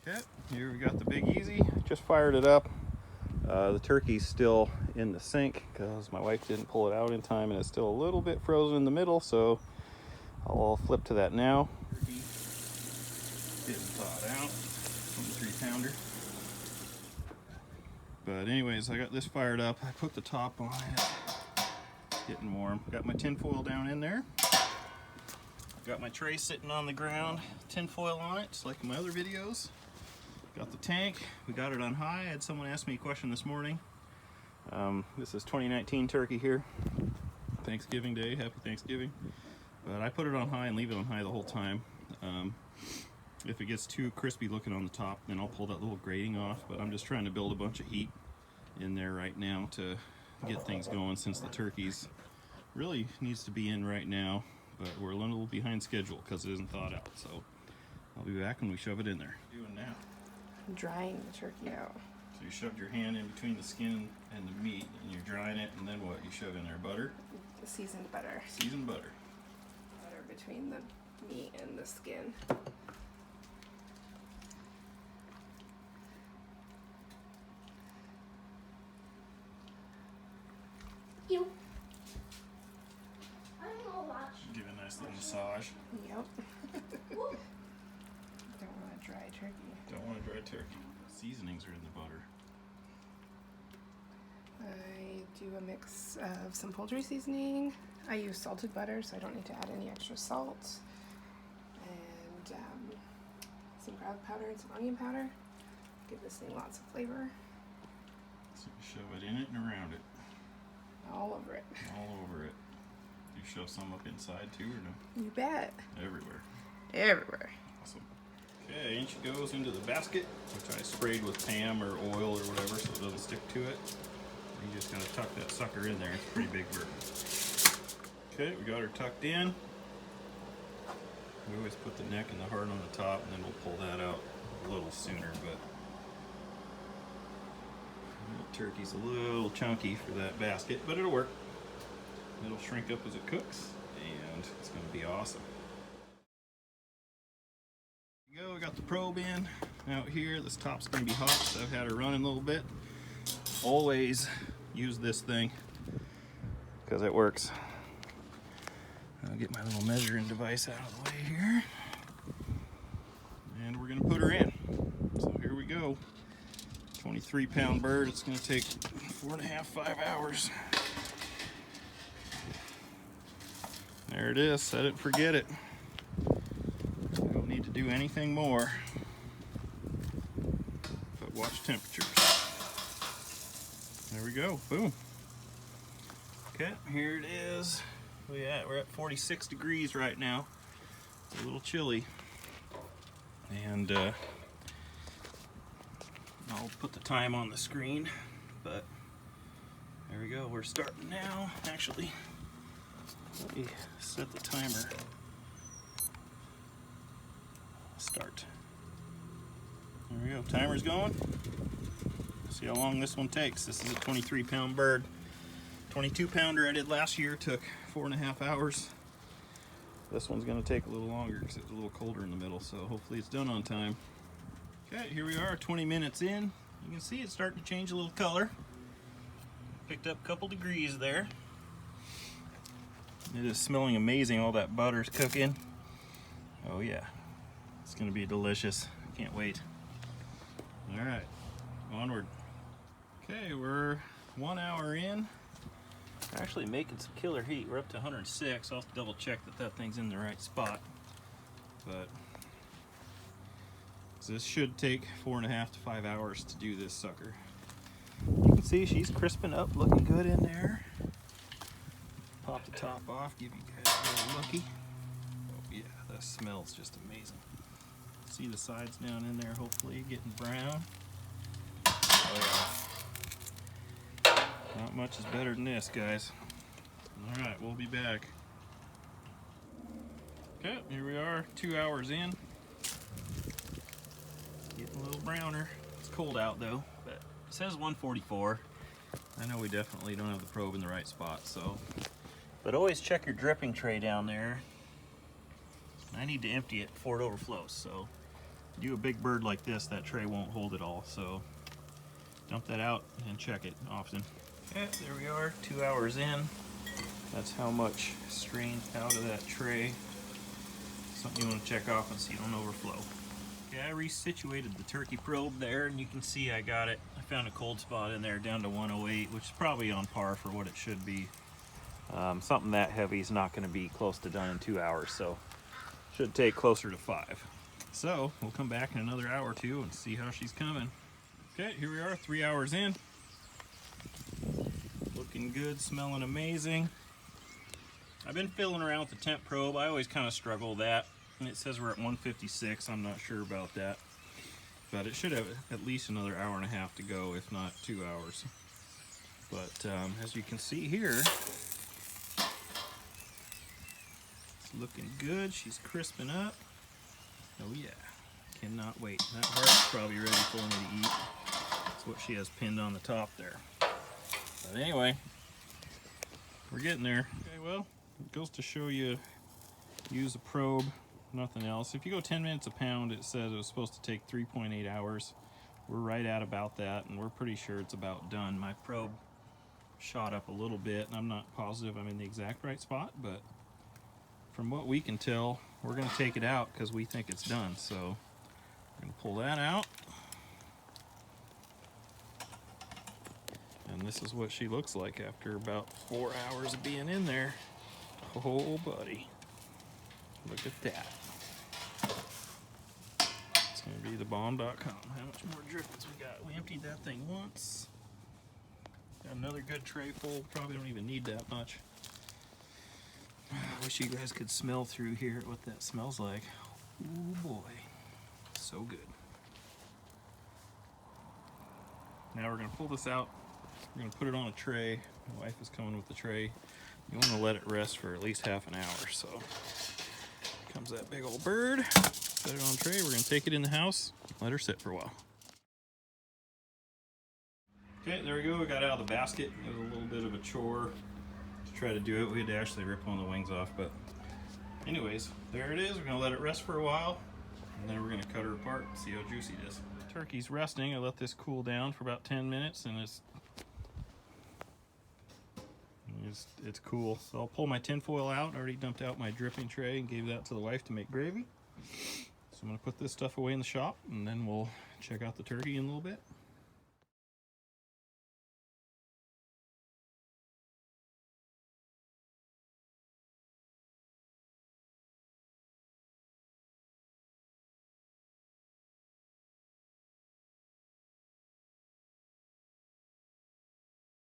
Okay, here we got the Big Easy. Just fired it up. The turkey's still in the sink because my wife didn't pull it out in time and it's still a little bit frozen in the middle, so I'll flip to that now. Turkey getting thawed out, 23-pounder. But anyways, I got this fired up. I put the top on it. It's getting warm. Got my tinfoil down in there. Got my tray sitting on the ground, tinfoil on it, just like in my other videos. Got the tank, we got it on high. I had someone ask me a question this morning. This is 2019 turkey here. Thanksgiving Day, happy Thanksgiving. But I put it on high and leave it on high the whole time. If it gets too crispy looking on the top, then I'll pull that little grating off. But I'm just trying to build a bunch of heat in there right now to get things going, since the turkey's really needs to be in right now. But we're a little behind schedule because it isn't thawed out. So I'll be back when we shove it in there. What are you doing now? Drying the turkey out. So you shoved your hand in between the skin and the meat, and you're drying it, and then what? You shove in there butter? Seasoned butter. Seasoned butter. Butter between the meat and the skin. You. I don't know watch. Give it a nice little massage. Yep. Don't want a dry turkey. Don't want a dry turkey. Seasonings are in the butter. I do a mix of some poultry seasoning. I use salted butter, so I don't need to add any extra salt. And some garlic powder and some onion powder. Give this thing lots of flavor. So you shove it in it and around it. All over it. All over it. You shove some up inside too, or no? You bet. Everywhere. Everywhere. Awesome. Okay, in she goes into the basket, which I sprayed with Pam or oil or whatever so it doesn't stick to it. You just gotta tuck that sucker in there. It's a pretty big bird. Okay, we got her tucked in. We always put the neck and the heart on the top, and then we'll pull that out a little sooner, but the turkey's a little chunky for that basket, but it'll work. It'll shrink up as it cooks, and it's gonna be awesome. Here we go, we got the probe in out here. This top's gonna be hot, so I've had her running a little bit. Always use this thing because it works. I'll get my little measuring device out of the way here, and we're gonna put her in. So here we go. 23-pound bird. It's gonna take 4.5, 5 hours. There it is. Set it and forget it. We don't need to do anything more but watch temperatures. There we go. Boom. Okay, here it is. We're at 46 degrees right now. It's a little chilly. And I'll put the time on the screen, but there we go. We're starting now. Actually, let me set the timer. Start. There we go. Timer's going. See how long this one takes. This is a 23-pound bird. 22-pounder I did last year took 4.5 hours. This one's going to take a little longer because it's a little colder in the middle, so hopefully it's done on time. Okay, here we are, 20 minutes in. You can see it's starting to change a little color. Picked up a couple degrees there. It is smelling amazing. All that butter's cooking. Oh yeah, it's going to be delicious. Can't wait. All right, onward. Okay, we're 1 hour in. We're actually making some killer heat. We're up to 106. I'll have to double check that that thing's in the right spot. But this should take 4.5 to 5 hours to do this sucker. You can see she's crisping up, looking good in there. Pop the top off, give you guys a little looky. Oh yeah, that smells just amazing. See the sides down in there, hopefully getting brown. Oh yeah. Not much is better than this, guys. All right, we'll be back. Okay, here we are, 2 hours in. Getting a little browner. It's cold out though, but it says 144. I know we definitely don't have the probe in the right spot, so. But always check your dripping tray down there. I need to empty it before it overflows, so do a big bird like this, that tray won't hold it all, so dump that out and check it often. Okay, there we are, 2 hours in. That's how much strained out of that tray. Something you want to check off and so you don't overflow. Okay, I resituated the turkey probe there, and you can see I got it. I found a cold spot in there down to 108, which is probably on par for what it should be. Something that heavy is not going to be close to done in 2 hours, so should take closer to 5. So we'll come back in another hour or two and see how she's coming. Okay, here we are, 3 hours in. Looking good, smelling amazing. I've been fiddling around with the temp probe. I always kind of struggle with that. And it says we're at 156. I'm not sure about that. But it should have at least another hour and a half to go, if not 2 hours. But as you can see here, it's looking good. She's crisping up. Oh yeah, cannot wait. That heart's probably ready for me to eat. That's what she has pinned on the top there. But anyway, we're getting there. Okay, well, it goes to show you, use a probe, nothing else. If you go 10 minutes a pound, it says it was supposed to take 3.8 hours. We're right at about that, and we're pretty sure it's about done. My probe shot up a little bit, and I'm not positive I'm in the exact right spot, but from what we can tell, we're going to take it out because we think it's done. So we're going to pull that out. And this is what she looks like after about 4 hours of being in there. Oh, buddy. Look at that. It's going to be thebomb.com. How much more drippings we got? We emptied that thing once. Got another good tray full. Probably don't even need that much. I wish you guys could smell through here what that smells like. Oh boy, so good. Now we're going to pull this out. We're going to put it on a tray. My wife is coming with the tray. You want to let it rest for at least half an hour. So here comes that big old bird. Set it on a tray. We're going to take it in the house, let her sit for a while. Okay, there we go. We got it out of the basket. It was a little bit of a chore to try to do it. We had to actually rip one of the wings off, but anyways, there it is. We're gonna let it rest for a while, and then we're gonna cut her apart and see how juicy it is. The turkey's resting. I let this cool down for about 10 minutes, and it's cool. So I'll pull my tinfoil out. I already dumped out my dripping tray and gave that to the wife to make gravy. So I'm gonna put this stuff away in the shop, and then we'll check out the turkey in a little bit.